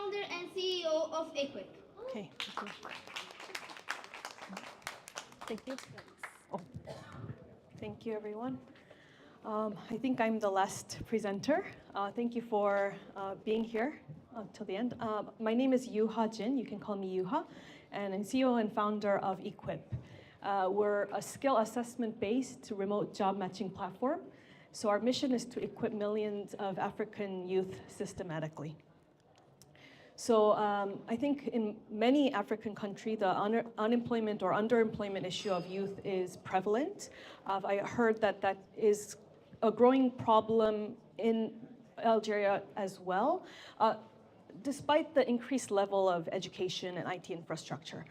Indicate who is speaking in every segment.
Speaker 1: founder and CEO of Equip.
Speaker 2: Okay. Thank you. Oh, thank you, everyone. I think I'm the last presenter. Thank you for being here till the end. My name is Yuha Jin. You can call me Yuha, and I'm CEO and founder of Equip. We're a skill assessment-based remote job matching platform. So our mission is to equip millions of African youth systematically. So I think in many African countries, the unemployment or underemployment issue of youth is prevalent. I heard that that is a growing problem in Algeria as well, despite the increased level of education and IT infrastructure.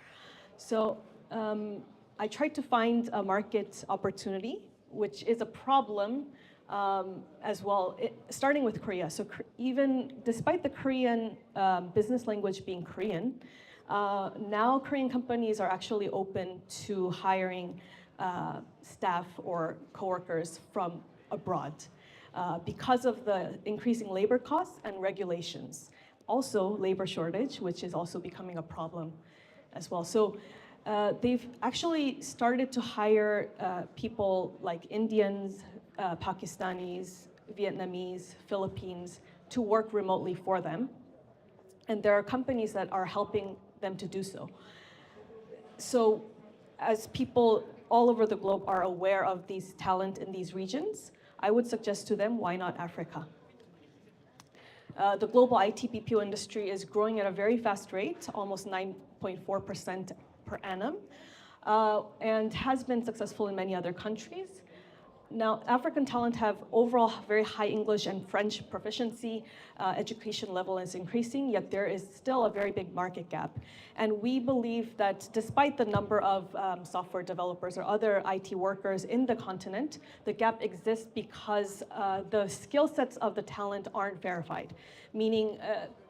Speaker 2: So I tried to find a market opportunity, which is a problem as well, starting with Korea. So even despite the Korean business language being Korean, now Korean companies are actually open to hiring staff or coworkers from abroad because of the increasing labor costs and regulations. Also, labor shortage, which is also becoming a problem as well. So they've actually started to hire people like Indians, Pakistanis, Vietnamese, Philippines to work remotely for them. And there are companies that are helping them to do so. So as people all over the globe are aware of these talent in these regions, I would suggest to them, why not Africa? The global IT BPO industry is growing at a very fast rate, almost 9.4% per annum, and has been successful in many other countries. Now, African talent have overall very high English and French proficiency. Education level is increasing, yet there is still a very big market gap. And we believe that despite the number of software developers or other IT workers in the continent, the gap exists because the skill sets of the talent aren't verified, meaning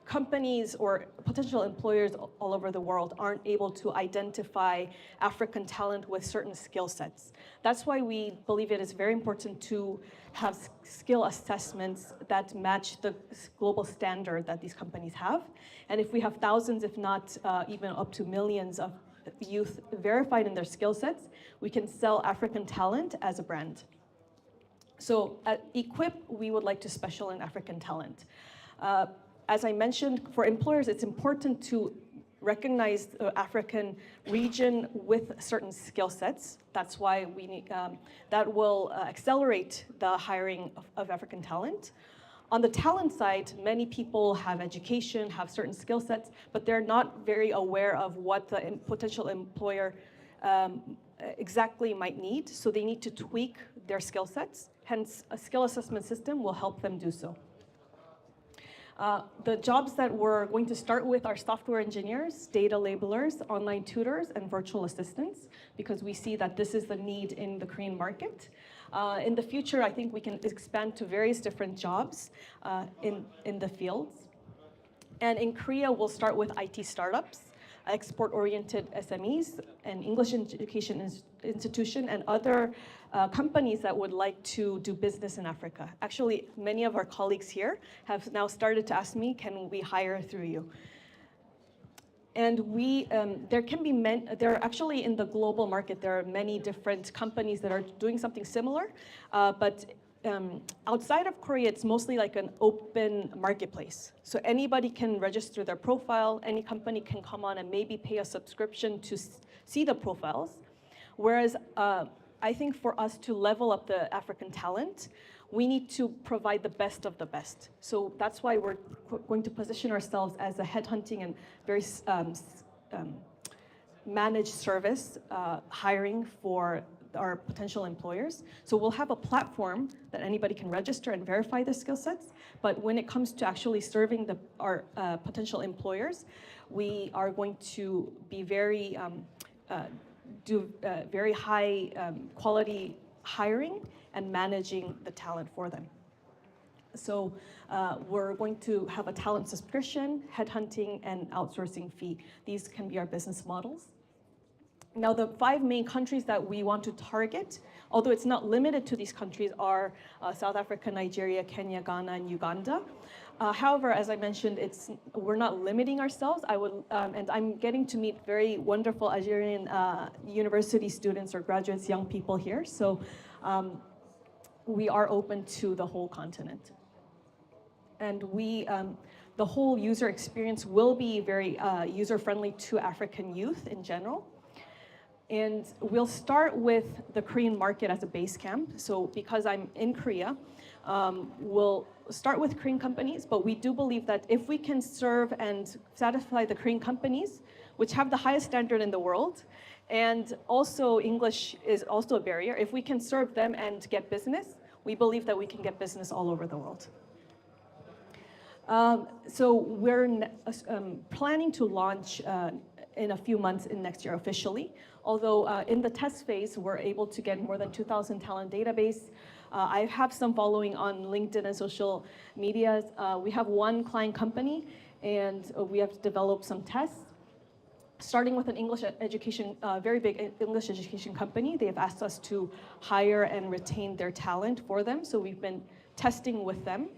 Speaker 2: companies or potential employers all over the world aren't able to identify African talent with certain skill sets. That's why we believe it is very important to have skill assessments that match the global standard that these companies have. And if we have thousands, if not even up to millions of youth verified in their skill sets, we can sell African talent as a brand. So at Equip, we would like to specialize in African talent. As I mentioned, for employers, it's important to recognize the African region with certain skill sets. That's why we need, that will accelerate the hiring of African talent. On the talent side, many people have education, have certain skill sets, but they're not very aware of what the potential employer exactly might need. So they need to tweak their skill sets. Hence, a skill assessment system will help them do so. The jobs that we're going to start with are software engineers, data labelers, online tutors, and virtual assistants, because we see that this is the need in the Korean market. In the future, I think we can expand to various different jobs in the fields. And in Korea, we'll start with IT startups, export-oriented SMEs, and English education institution, and other companies that would like to do business in Africa. Actually, many of our colleagues here have now started to ask me, can we hire through you? And there are actually in the global market, there are many different companies that are doing something similar, but outside of Korea, it's mostly like an open marketplace. So anybody can register their profile, any company can come on and maybe pay a subscription to see the profiles. Whereas I think for us to level up the African talent, we need to provide the best of the best. So that's why we're going to position ourselves as a headhunting and very managed service hiring for our potential employers. So we'll have a platform that anybody can register and verify the skill sets. But when it comes to actually serving our potential employers, we are going to be very very high quality hiring and managing the talent for them. So we're going to have a talent subscription, headhunting, and outsourcing fee. These can be our business models. Now, the 5 main countries that we want to target, although it's not limited to these countries, are South Africa, Nigeria, Kenya, Ghana, and Uganda. However, as I mentioned, we're not limiting ourselves. And I'm getting to meet very wonderful Algerian university students or graduates, young people here. So we are open to the whole continent. And the whole user experience will be very user-friendly to African youth in general. And we'll start with the Korean market as a base camp. So because I'm in Korea, we'll start with Korean companies, but we do believe that if we can serve and satisfy the Korean companies, which have the highest standard in the world, and also English is also a barrier, if we can serve them and get business, we believe that we can get business all over the world. So we're planning to launch in a few months in next year officially. Although in the test phase, we're able to get more than 2,000 talent database. I have some following on LinkedIn and social media. We have one client company, and we have developed some tests. Starting with an English education, very big English education company, they have asked us to hire and retain their talent for them. So we've been testing with them.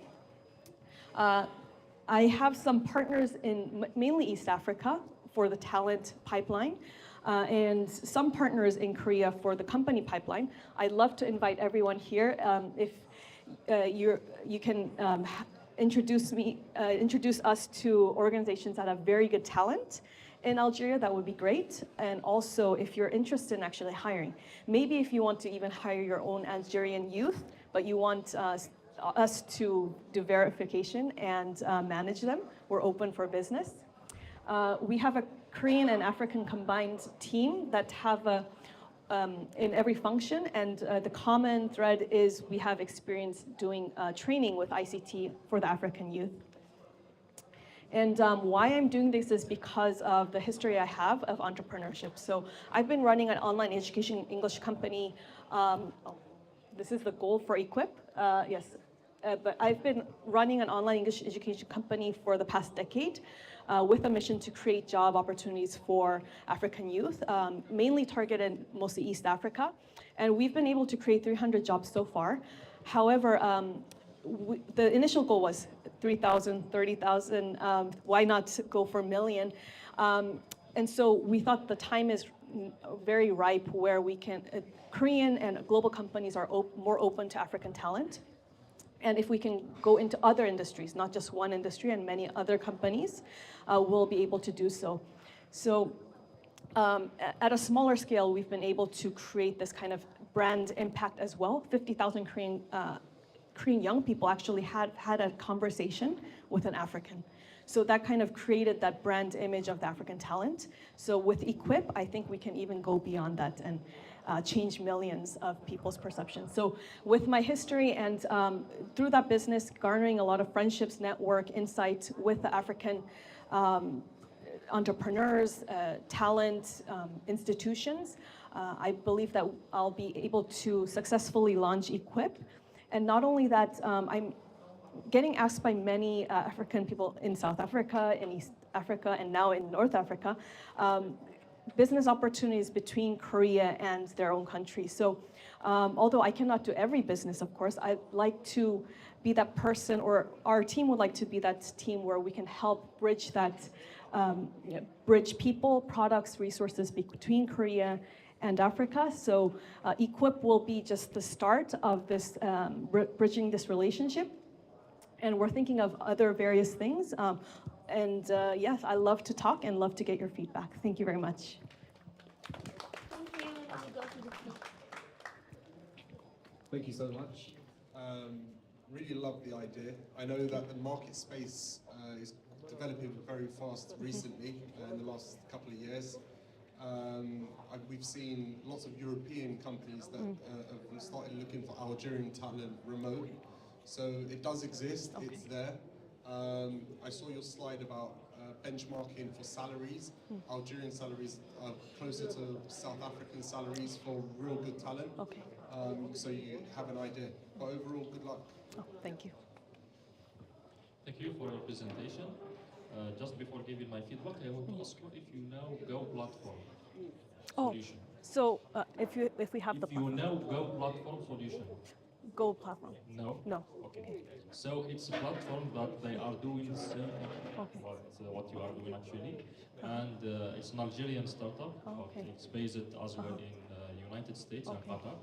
Speaker 2: I have some partners in mainly East Africa for the talent pipeline. And some partners in Korea for the company pipeline. I'd love to invite everyone here. If you can introduce us to organizations that have very good talent in Algeria, that would be great. And also, if you're interested in actually hiring, maybe if you want to even hire your own Algerian youth, but you want us to do verification and manage them, we're open for business. We have a Korean and African combined team that have in every function, and the common thread is we have experience doing training with ICT for the African youth. And why I'm doing this is because of the history I have of entrepreneurship. So I've been running an online education English company. This is the goal for Equip, yes. But I've been running an online English education company for the past decade. With a mission to create job opportunities for African youth, mainly targeted mostly East Africa. And we've been able to create 300 jobs so far. However, the initial goal was 3,000, 30,000. Why not go for a million? And so we thought the time is very ripe where we can, Korean and global companies are more open to African talent. And if we can go into other industries, not just one industry and many other companies, we'll be able to do so. So at a smaller scale, we've been able to create this kind of brand impact as well. 50,000 Korean young people actually had a conversation with an African. So that kind of created that brand image of the African talent. So with Equip, I think we can even go beyond that and change millions of people's perceptions. So with my history and through that business, garnering a lot of friendships, network, insight with the African entrepreneurs, talent, institutions, I believe that I'll be able to successfully launch Equip. And not only that, I'm getting asked by many African people in South Africa, in East Africa, and now in North Africa, business opportunities between Korea and their own country. So although I cannot do every business, of course, I'd like to be that person, or our team would like to be that team where we can help bridge that, bridge people, products, resources between Korea and Africa. So Equip will be just the start of this, bridging this relationship. And we're thinking of other various things. Yes, I love to talk and love to get your feedback. Thank you very much.
Speaker 1: Thank you. Let me go to the floor.
Speaker 3: Thank you so much. Really love the idea. I know that the market space is developing very fast recently, in the last couple of years. We've seen lots of European companies that have started looking for Algerian talent remote. So it does exist, okay. It's there. I saw your slide about benchmarking for salaries. Algerian salaries are closer to South African salaries for real good talent.
Speaker 2: Okay.
Speaker 3: So you have an idea. But overall, good luck.
Speaker 2: Oh, thank you.
Speaker 4: Thank you for your presentation. Just before giving my feedback, I want to ask you if you know Go Platform solution.
Speaker 2: So if we have
Speaker 4: if you know Go Platform solution.
Speaker 2: Go platform.
Speaker 4: No?
Speaker 2: No.
Speaker 4: Okay. So it's a platform that they are doing the same
Speaker 2: Okay.
Speaker 4: what you are doing actually. And it's an Algerian startup.
Speaker 2: Okay.
Speaker 4: It's based as well in United States and
Speaker 2: Okay.
Speaker 4: Qatar.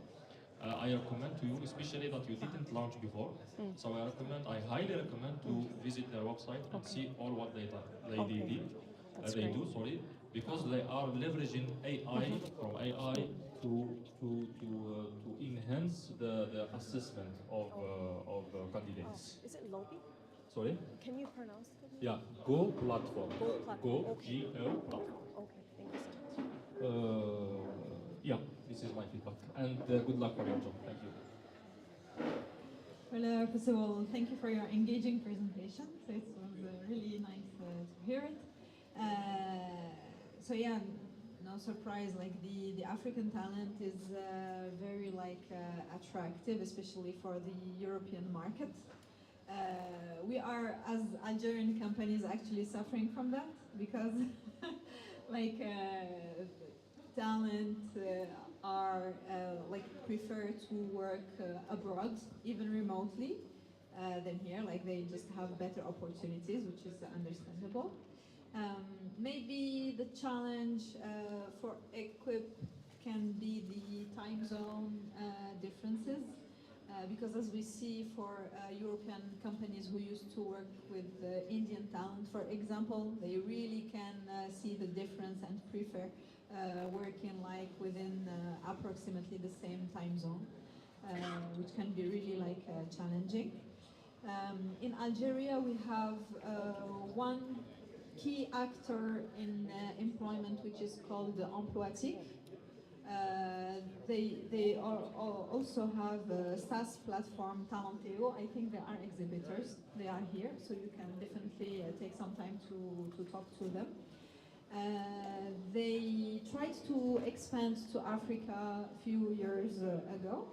Speaker 4: I recommend to you, especially that you didn't launch before. So I highly recommend to visit their website and see all what they
Speaker 2: Okay.
Speaker 4: did.
Speaker 2: That's
Speaker 4: They
Speaker 2: great.
Speaker 4: do, sorry, because they are leveraging AI from AI to enhance the assessment of candidates.
Speaker 2: Is it Lobby?
Speaker 4: Sorry?
Speaker 2: Can you pronounce it?
Speaker 4: Yeah, Go platform.
Speaker 2: Go platform.
Speaker 4: Go,
Speaker 2: Okay.
Speaker 4: G-O platform.
Speaker 2: Okay, thank you so much.
Speaker 4: Yeah, this is my feedback. And good luck for your job. Thank you.
Speaker 5: Well, first of all, thank you for your engaging presentation. So it was really nice to hear it. So yeah, no surprise, like the African talent is very attractive, especially for the European market. We are, as Algerian companies, actually suffering from that because talent are prefer to work abroad, even remotely, than here. Like they just have better opportunities, which is understandable. Maybe the challenge for Equip can be the time zone differences. Because as we see for European companies who used to work with Indian talent, for example, they really can see the difference and prefer working like within approximately the same time zone, which can be really challenging. In Algeria, we have one key actor in employment, which is called Emploatique. They also have a SaaS platform, Talenteo. I think they are exhibitors. They are here, so you can definitely take some time to talk to them. They tried to expand to Africa a few years ago,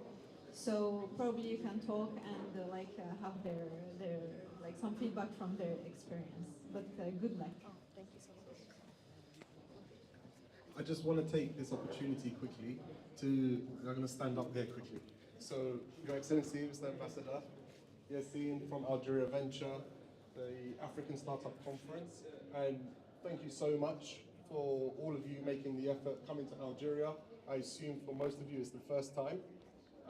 Speaker 5: so probably you can talk and have their some feedback from their experience. But good luck.
Speaker 2: Oh, thank you so much.
Speaker 3: I just want to take this opportunity quickly I'm going to stand up here quickly. So, Your Excellency, Mr. Ambassador, Yassine from Algeria Venture, the African Startup Conference, and thank you so much for all of you making the effort coming to Algeria. I assume for most of you it's the first time,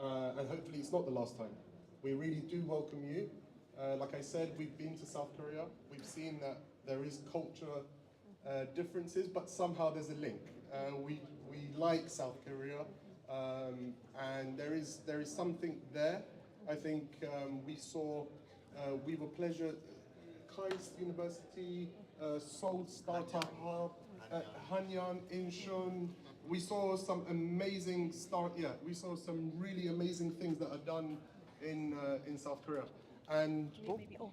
Speaker 3: and hopefully it's not the last time. We really do welcome you. Like I said, we've been to South Korea. We've seen that there is culture differences, but somehow there's a link. We like South Korea, and there is something there. I think we saw Weaver Pleasure, KAIST University, Seoul Startup Hub, Hanyang, Incheon. We saw some amazing we saw some really amazing things that are done in South Korea. And
Speaker 2: Can you hold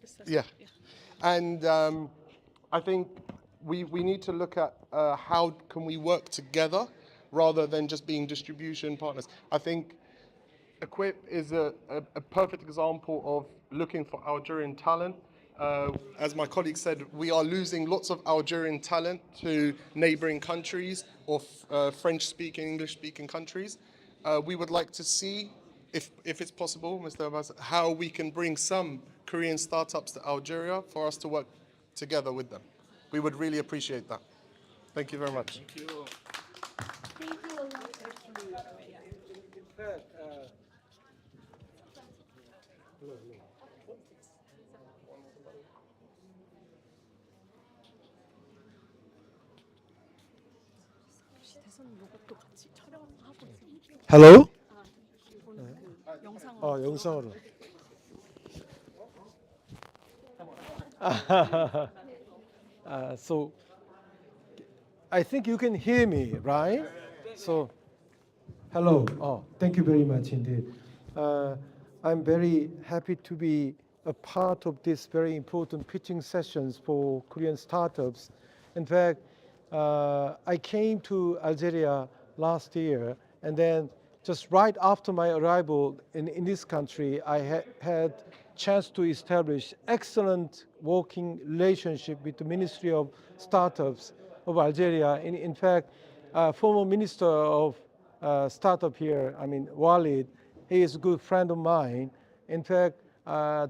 Speaker 2: this?
Speaker 3: yeah. And I think we need to look at how can we work together rather than just being distribution partners. I think Equip is a perfect example of looking for Algerian talent. As my colleague said, we are losing lots of Algerian talent to neighboring countries or French-speaking, English-speaking countries. We would like to see, if it's possible, Mr. Abbas, how we can bring some Korean startups to Algeria for us to work together with them. We would really appreciate that. Thank you very much.
Speaker 1: Thank you a lot.
Speaker 2: 이것도 같이 촬영하고 있어요.
Speaker 6: Hello?
Speaker 2: 영상으로.
Speaker 6: 영상으로. So I think you can hear me, right? So hello. Oh, thank you very much indeed. I'm very happy to be a part of this very important pitching sessions for Korean startups. In fact, I came to Algeria last year, and then just right after my arrival in this country, I had chance to establish excellent working relationship with the Ministry of Startups of Algeria. In fact, former Minister of Startup here, Walid, he is a good friend of mine. In fact,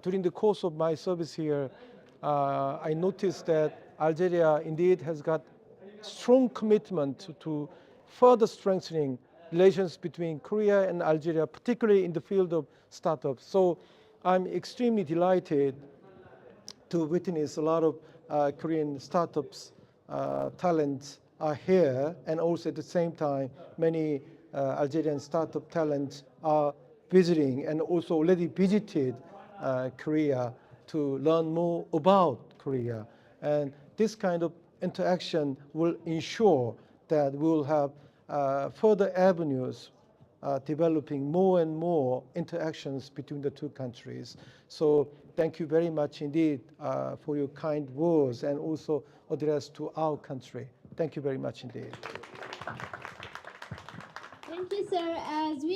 Speaker 6: during the course of my service here, I noticed that Algeria indeed has got strong commitment to further strengthening relations between Korea and Algeria, particularly in the field of startups. So I'm extremely delighted to witness a lot of Korean startups talents are here, and also at the same time, many Algerian startup talents are visiting and also already visited Korea to learn more about Korea. And this kind of interaction will ensure that we will have further avenues developing more and more interactions between the two countries. So thank you very much indeed for your kind words and also addressed to our country. Thank you very much indeed.
Speaker 1: Thank you, sir. As we